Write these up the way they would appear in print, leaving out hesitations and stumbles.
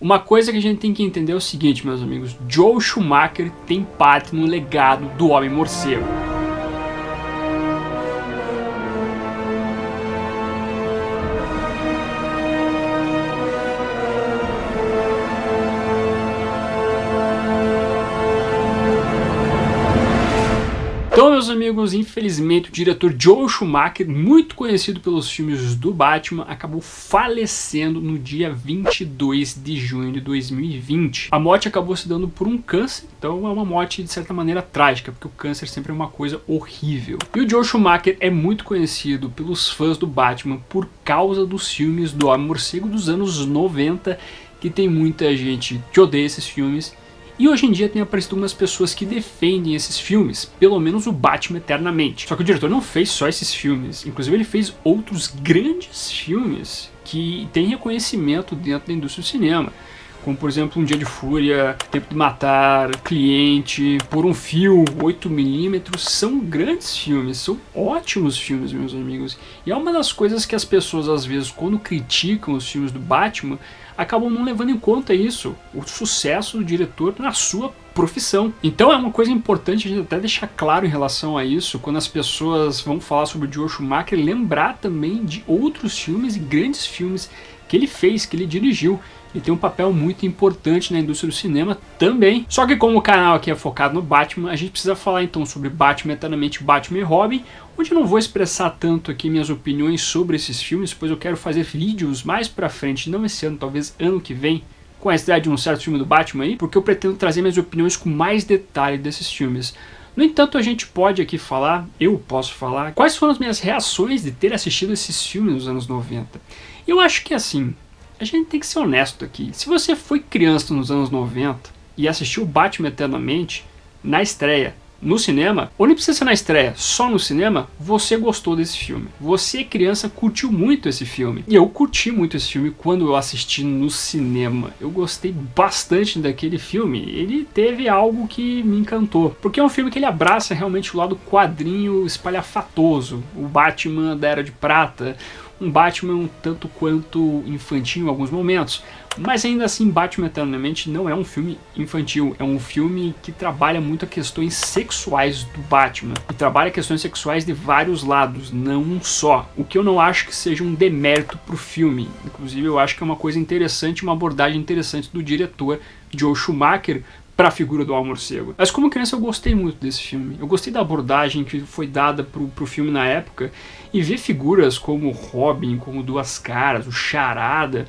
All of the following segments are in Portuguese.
Uma coisa que a gente tem que entender é o seguinte, meus amigos: Joel Schumacher tem parte no legado do Homem-Morcego. Então, meus amigos, infelizmente o diretor Joel Schumacher, muito conhecido pelos filmes do Batman, acabou falecendo no dia 22 de junho de 2020. A morte acabou se dando por um câncer, então é uma morte de certa maneira trágica, porque o câncer sempre é uma coisa horrível. E o Joel Schumacher é muito conhecido pelos fãs do Batman por causa dos filmes do Homem-Morcego dos anos 90, que tem muita gente que odeia esses filmes. E hoje em dia tem aparecido umas pessoas que defendem esses filmes, pelo menos o Batman Eternamente. Só que o diretor não fez só esses filmes, inclusive ele fez outros grandes filmes que têm reconhecimento dentro da indústria do cinema. Como, por exemplo, Um Dia de Fúria, Tempo de Matar, Cliente, Por um Fio, 8mm, são grandes filmes, são ótimos filmes, meus amigos. E é uma das coisas que as pessoas, às vezes, quando criticam os filmes do Batman, acabam não levando em conta isso, o sucesso do diretor na sua profissão. Então é uma coisa importante a gente até deixar claro em relação a isso, quando as pessoas vão falar sobre o Joel Schumacher, lembrar também de outros filmes e grandes filmes que ele fez, que ele dirigiu. Ele tem um papel muito importante na indústria do cinema também. Só que como o canal aqui é focado no Batman, a gente precisa falar então sobre Batman Eternamente, Batman e Robin, onde eu não vou expressar tanto aqui minhas opiniões sobre esses filmes, pois eu quero fazer vídeos mais pra frente, não esse ano, talvez ano que vem, com a estreia de um certo filme do Batman aí, porque eu pretendo trazer minhas opiniões com mais detalhe desses filmes. No entanto, a gente pode aqui falar, eu posso falar, quais foram as minhas reações de ter assistido esses filmes nos anos 90. Eu acho que assim, a gente tem que ser honesto aqui. Se você foi criança nos anos 90 e assistiu Batman Eternamente na estreia, no cinema, ou nem precisa ser na estreia, só no cinema, você gostou desse filme. Você, criança, curtiu muito esse filme. E eu curti muito esse filme quando eu assisti no cinema. Eu gostei bastante daquele filme. Ele teve algo que me encantou. Porque é um filme que ele abraça realmente o lado quadrinho espalhafatoso. O Batman da Era de Prata. Um Batman um tanto quanto infantil em alguns momentos. Mas ainda assim, Batman Eternamente não é um filme infantil, é um filme que trabalha muito questões sexuais do Batman. E trabalha questões sexuais de vários lados, não um só. O que eu não acho que seja um demérito pro filme. Inclusive eu acho que é uma coisa interessante, uma abordagem interessante do diretor Joel Schumacher para a figura do Homem-Morcego. Mas como criança eu gostei muito desse filme. Eu gostei da abordagem que foi dada pro filme na época. E ver figuras como Robin, como Duas Caras, o Charada,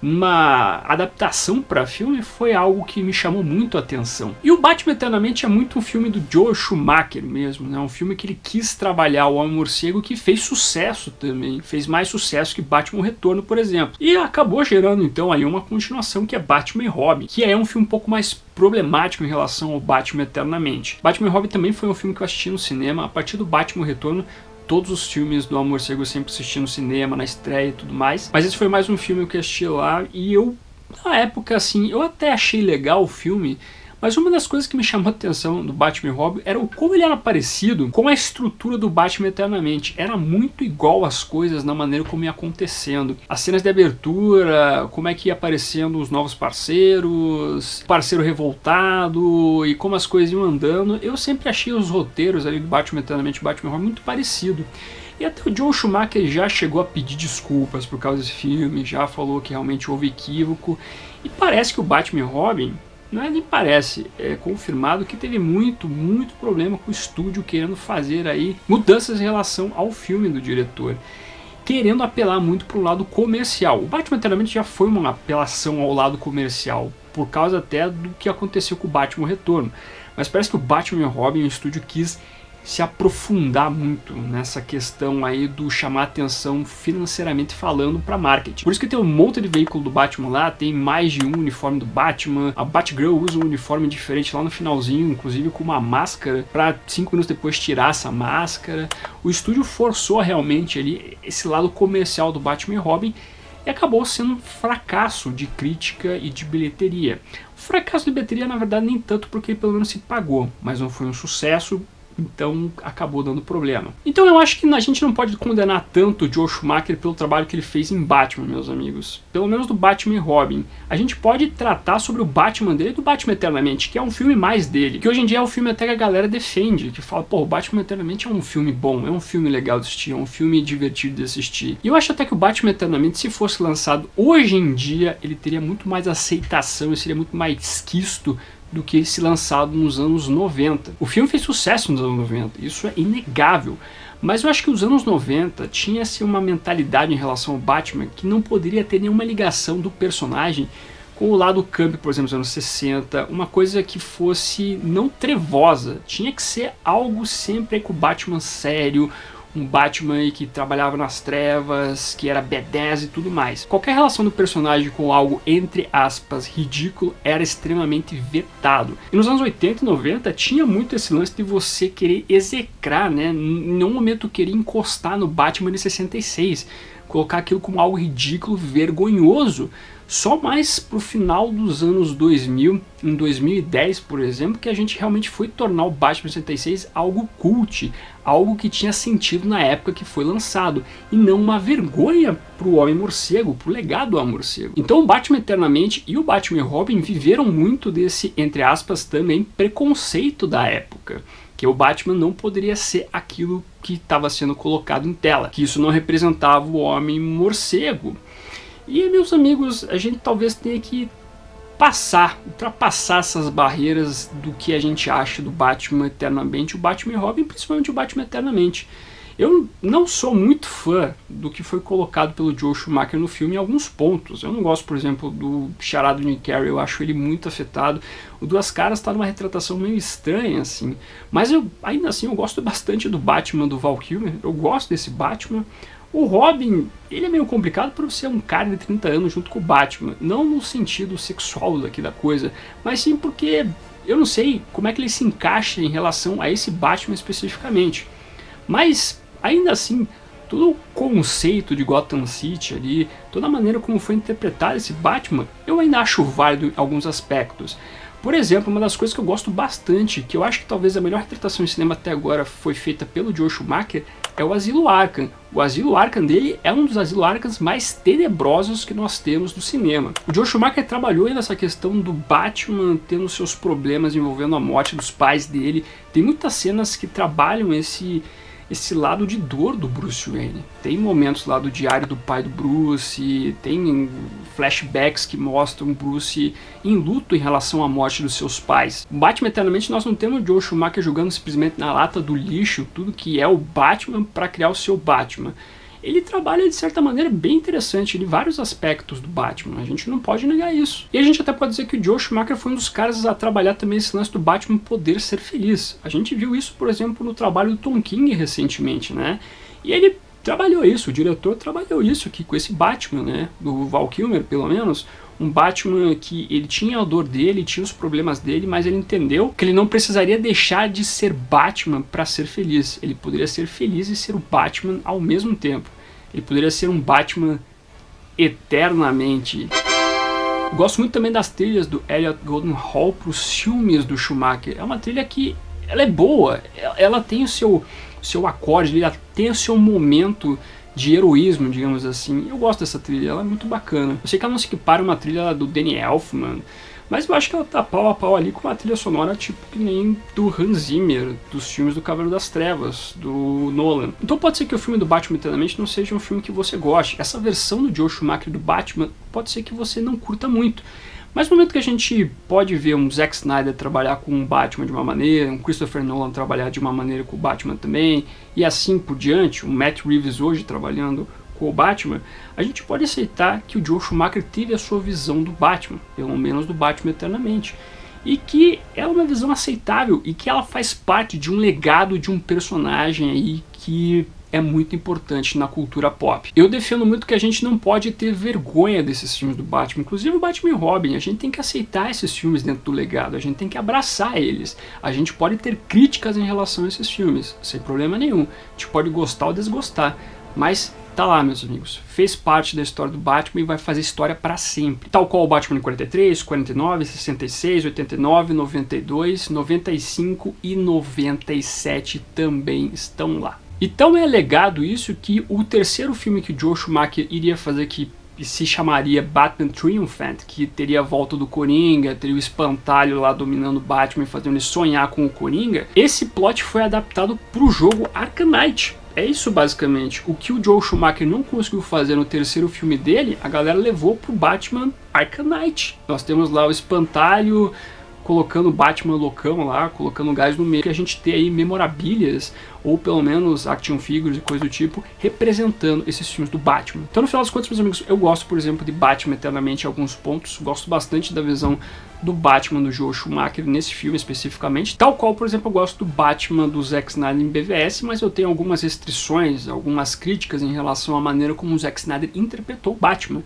uma adaptação para filme foi algo que me chamou muito a atenção. E o Batman Eternamente é muito um filme do Joel Schumacher mesmo, né? Um filme que ele quis trabalhar o Homem-Morcego, que fez sucesso também, fez mais sucesso que Batman Retorno, por exemplo. E acabou gerando então aí uma continuação que é Batman e Robin, que é um filme um pouco mais problemático em relação ao Batman Eternamente. Batman e Robin também foi um filme que eu assisti no cinema. A partir do Batman Retorno, todos os filmes do Homem-Morcego eu sempre assisti no cinema, na estreia e tudo mais. Mas esse foi mais um filme que eu assisti lá e eu, na época assim, eu até achei legal o filme. Mas uma das coisas que me chamou a atenção do Batman e Robin era o como ele era parecido com a estrutura do Batman Eternamente. Era muito igual as coisas na maneira como ia acontecendo. As cenas de abertura, como é que ia aparecendo os novos parceiros, parceiro revoltado e como as coisas iam andando. Eu sempre achei os roteiros ali do Batman Eternamente e Batman e Robin muito parecido. E até o Joel Schumacher já chegou a pedir desculpas por causa desse filme, já falou que realmente houve equívoco. E parece que o Batman e Robin, não é nem parece, é confirmado que teve muito problema com o estúdio querendo fazer aí mudanças em relação ao filme do diretor, querendo apelar muito para o lado comercial. O Batman Eternamente já foi uma apelação ao lado comercial, por causa até do que aconteceu com o Batman Retorno. Mas parece que o Batman e Robin, o estúdio quis se aprofundar muito nessa questão aí do chamar atenção financeiramente falando para marketing. Por isso que tem um monte de veículo do Batman lá, tem mais de um uniforme do Batman, a Batgirl usa um uniforme diferente lá no finalzinho, inclusive com uma máscara, para 5 minutos depois tirar essa máscara. O estúdio forçou realmente ali esse lado comercial do Batman e Robin e acabou sendo um fracasso de crítica e de bilheteria. O fracasso de bilheteria na verdade nem tanto porque pelo menos se pagou, mas não foi um sucesso então acabou dando problema. Então eu acho que a gente não pode condenar tanto o Joel Schumacher pelo trabalho que ele fez em Batman, meus amigos. Pelo menos do Batman e Robin. A gente pode tratar sobre o Batman dele e do Batman Eternamente, que é um filme mais dele, que hoje em dia é o filme até que a galera defende, que fala, pô, o Batman Eternamente é um filme bom, é um filme legal de assistir, é um filme divertido de assistir. E eu acho até que o Batman Eternamente, se fosse lançado hoje em dia, ele teria muito mais aceitação e seria muito mais quisto do que se lançado nos anos 90. O filme fez sucesso nos anos 90, isso é inegável. Mas eu acho que os anos 90 tinha-se uma mentalidade em relação ao Batman que não poderia ter nenhuma ligação do personagem com o lado camp, por exemplo, dos anos 60, uma coisa que fosse não trevosa. Tinha que ser algo sempre com o Batman sério, um Batman que trabalhava nas trevas, que era B10 e tudo mais. Qualquer relação do personagem com algo, entre aspas, ridículo, era extremamente vetado. E nos anos 80 e 90 tinha muito esse lance de você querer execrar, né? Em nenhum momento querer encostar no Batman de 66, colocar aquilo como algo ridículo, vergonhoso. Só mais pro final dos anos 2000, em 2010, por exemplo, que a gente realmente foi tornar o Batman 66 algo cult, algo que tinha sentido na época que foi lançado, e não uma vergonha pro Homem-Morcego, pro legado do Homem-Morcego. Então o Batman Eternamente e o Batman e Robin viveram muito desse, entre aspas, também preconceito da época, que o Batman não poderia ser aquilo que estava sendo colocado em tela, que isso não representava o Homem-Morcego. E, meus amigos, a gente talvez tenha que ultrapassar essas barreiras do que a gente acha do Batman Eternamente, o Batman e Robin, principalmente o Batman Eternamente. Eu não sou muito fã do que foi colocado pelo Joel Schumacher no filme em alguns pontos. Eu não gosto, por exemplo, do charado Nick Carey, eu acho ele muito afetado. O Duas Caras está numa retratação meio estranha, assim. Mas ainda assim eu gosto bastante do Batman do Val Kilmer, eu gosto desse Batman. O Robin, ele é meio complicado por ser um cara de 30 anos junto com o Batman. Não no sentido sexual daqui da coisa, mas sim porque eu não sei como é que ele se encaixa em relação a esse Batman especificamente. Mas, ainda assim, todo o conceito de Gotham City ali, toda a maneira como foi interpretado esse Batman, eu ainda acho válido em alguns aspectos. Por exemplo, uma das coisas que eu gosto bastante, que eu acho que talvez a melhor retratação em cinema até agora foi feita pelo Joel Schumacher, é o Asilo Arkham. O Asilo Arkham dele é um dos Asilo Arkhams mais tenebrosos que nós temos do cinema. O Joel Schumacher trabalhou nessa questão do Batman tendo seus problemas envolvendo a morte dos pais dele. Tem muitas cenas que trabalham esse lado de dor do Bruce Wayne. Tem momentos lá do diário do pai do Bruce, tem flashbacks que mostram o Bruce em luto em relação à morte dos seus pais. O Batman Eternamente nós não temos o Joel Schumacher jogando simplesmente na lata do lixo tudo que é o Batman para criar o seu Batman. Ele trabalha de certa maneira bem interessante em vários aspectos do Batman, a gente não pode negar isso. E a gente até pode dizer que o Joel Schumacher foi um dos caras a trabalhar também esse lance do Batman poder ser feliz. A gente viu isso, por exemplo, no trabalho do Tom King recentemente, né? E ele trabalhou isso, o diretor trabalhou isso aqui com esse Batman, né? Do Val Kilmer, pelo menos. Um Batman que ele tinha a dor dele, tinha os problemas dele, mas ele entendeu que ele não precisaria deixar de ser Batman para ser feliz. Ele poderia ser feliz e ser o Batman ao mesmo tempo. Ele poderia ser um Batman eternamente. Eu gosto muito também das trilhas do Elliot Golden Hall para os filmes do Schumacher. É uma trilha que ela é boa, ela tem o seu acorde, ela tem o seu momento de heroísmo, digamos assim. Eu gosto dessa trilha, ela é muito bacana. Eu sei que ela não se equipara a uma trilha do Danny Elfman, mas eu acho que ela tá pau a pau ali com uma trilha sonora tipo que nem do Hans Zimmer, dos filmes do Cavaleiro das Trevas, do Nolan. Então pode ser que o filme do Batman Eternamente não seja um filme que você goste. Essa versão do Joel Schumacher do Batman pode ser que você não curta muito. Mas no momento que a gente pode ver um Zack Snyder trabalhar com um Batman de uma maneira, um Christopher Nolan trabalhar de uma maneira com o Batman também, e assim por diante, o Matt Reeves hoje trabalhando com o Batman, a gente pode aceitar que o Joel Schumacher teve a sua visão do Batman, pelo menos do Batman Eternamente, e que é uma visão aceitável e que ela faz parte de um legado de um personagem aí que é muito importante na cultura pop. Eu defendo muito que a gente não pode ter vergonha desses filmes do Batman, inclusive o Batman e Robin. A gente tem que aceitar esses filmes dentro do legado, a gente tem que abraçar eles. A gente pode ter críticas em relação a esses filmes, sem problema nenhum. A gente pode gostar ou desgostar, mas tá lá, meus amigos. Fez parte da história do Batman e vai fazer história para sempre. Tal qual o Batman em 43, 49, 66, 89, 92, 95 e 97 também estão lá. E tão é legado isso que o terceiro filme que o Joel Schumacher iria fazer, que se chamaria Batman Triumphant, que teria a volta do Coringa, teria o espantalho lá dominando o Batman e fazendo ele sonhar com o Coringa, esse plot foi adaptado para o jogo Arkham Knight. É isso basicamente. O que o Joel Schumacher não conseguiu fazer no terceiro filme dele, a galera levou pro Batman Arkham Knight. Nós temos lá o espantalho colocando o Batman loucão lá, colocando gás no meio, que a gente tem aí memorabilias, ou pelo menos action figures e coisa do tipo, representando esses filmes do Batman. Então no final das contas, meus amigos, eu gosto, por exemplo, de Batman Eternamente em alguns pontos, gosto bastante da visão do Batman do Joel Schumacher nesse filme especificamente, tal qual, por exemplo, eu gosto do Batman do Zack Snyder em BVS, mas eu tenho algumas restrições, algumas críticas em relação à maneira como o Zack Snyder interpretou o Batman.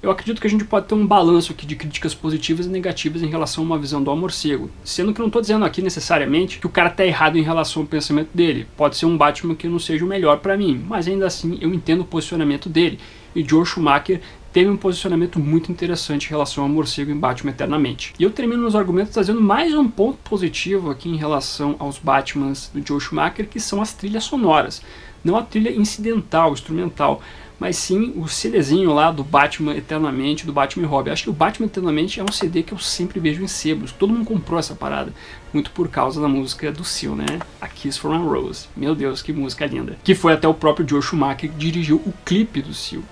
Eu acredito que a gente pode ter um balanço aqui de críticas positivas e negativas em relação a uma visão do Morcego. Sendo que eu não estou dizendo aqui necessariamente que o cara está errado em relação ao pensamento dele. Pode ser um Batman que não seja o melhor para mim, mas ainda assim eu entendo o posicionamento dele. E Joel Schumacher teve um posicionamento muito interessante em relação ao Morcego em Batman Eternamente. E eu termino meus argumentos trazendo mais um ponto positivo aqui em relação aos Batmans do Joel Schumacher, que são as trilhas sonoras. Não a trilha incidental, instrumental, mas sim o CDzinho lá do Batman Eternamente, do Batman e Robin. Acho que o Batman Eternamente é um CD que eu sempre vejo em sebos. Todo mundo comprou essa parada, muito por causa da música do Seal, né? A Kiss from a Rose. Meu Deus, que música linda. Que foi até o próprio Joel Schumacher que dirigiu o clipe do Seal.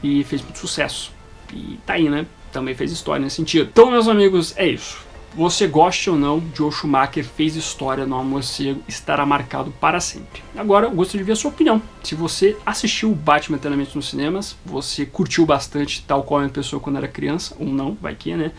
E fez muito sucesso. E tá aí, né? Também fez história nesse sentido. Então, meus amigos, é isso. Você goste ou não, Joel Schumacher fez história no Morcego, estará marcado para sempre. Agora eu gostaria de ver a sua opinião. Se você assistiu o Batman Eternamente nos cinemas, você curtiu bastante, tal qual uma pessoa quando era criança, ou não, vai que, né?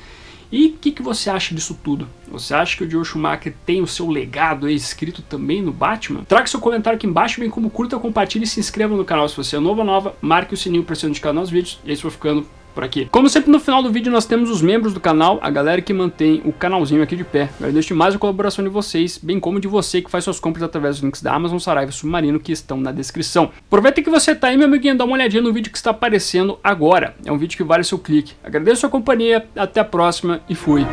E o que você acha disso tudo? Você acha que o Joel Schumacher tem o seu legado aí escrito também no Batman? Traga seu comentário aqui embaixo, bem como curta, compartilhe e se inscreva no canal se você é novo ou nova. Marque o sininho para ser notificado nos vídeos. E é isso, vou ficando por aqui. Como sempre, no final do vídeo nós temos os membros do canal, a galera que mantém o canalzinho aqui de pé. Agradeço demais a colaboração de vocês, bem como de você que faz suas compras através dos links da Amazon, Saraiva e Submarino que estão na descrição. Aproveita que você tá aí, meu amiguinho, dá uma olhadinha no vídeo que está aparecendo agora. É um vídeo que vale o seu clique. Agradeço a sua companhia, até a próxima e fui!